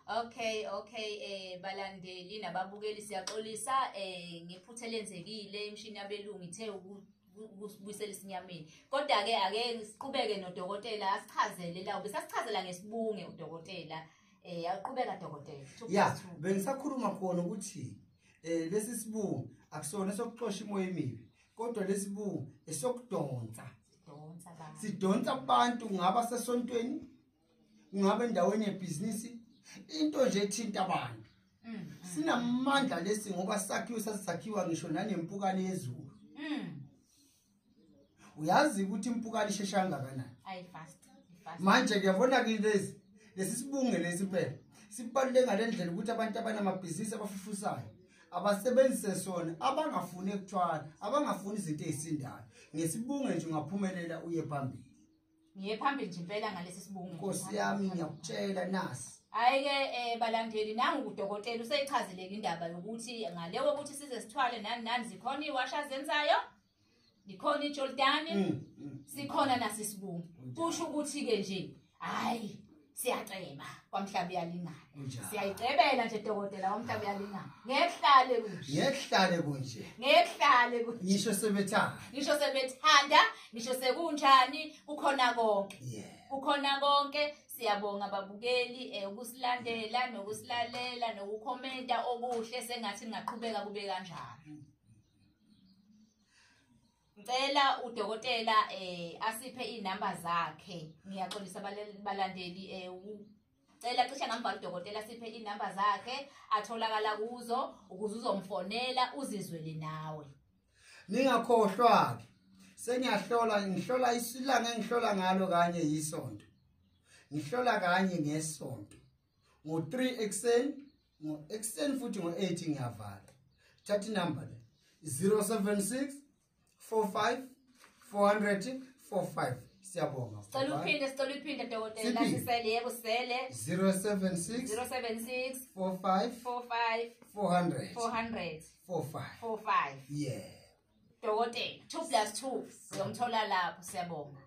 Okay, balandeli nababukeli siyaxolisa ngephutha lenzekile imshini yabelungu ithe ukubuyisela isinyameni. Kodwa ke ake siqhubeke nodokotela asichazele la ubesasichazela ngesibunge udokotela. Aqhubeka dokotela. Yeah, bengisakhuluma khona ukuthi lesi sibungu akusona sokuxosha imoya emibi. Kodwa lesibungu esokudonsa. Sidonsa abantu ngaba sesontweni, ngabe endaweni yebhizinisi. Into nje ethinta abantu. Sinamandla lesi ngoba sakhiwe sasakhiwa ngisho nanempukane yezulu. Uyazi ukuthi impukane ishesha kangakanani? Fast. Manje kuyabona ke lesi sibunge lesi phela. Sibaluleke ngalendlela ukuthi abantu abanamabhizinisi abafufusayo abasebenzise sona abangafuni ekuthwala, abangafuni izinto ezisindayo. Ngesibunge nje ungaphumelela uye phambili. Ngiye phambili nje impela ngalesi sibunge. Nkosi yami ngiyakutshela nasi. Ayike balandeli nangu udokotela useyichazeleka indaba yokuthi ngalewo ukuthi size sithwale nani zikhona iwasha zenzayo likhona iJordani sikhona nasisibungu kusho ukuthi ke nje hayi siyaceba kwamhlaba yalingana siyayicebela nje dokotela kwamhlaba yalingana ngehlale kunje ngisho sebethanda ngisho sekunjani kukhona konke siyabonga babukeli ukusilandela nokusilalela nokukhomenta okuhle sengathi ngaqhubeka kube kanjalo. Ngicela udokotela asiphe inamba zakhe. Ngiyaxolisa balandeli ucela cishe ngambhala udokotela asiphe inamba zakhe atholakala kuzo ukuze uzomfonela uzizwele nawe. Ningakhohlwa ke. Ngihlola isilanga engihlola ngalo kanye yisonto. Ngihlola kanye ngesonto. Ngo3 ekseni futhi ngo8 ngiyavala. Thatha inamba le 076 45 400 45. Siyabonga. Sicela uphinde dokotela sisele yebo sele 076 45 400 45. Yeah. Dokotela 2+2 uyomthola lapho siyabonga.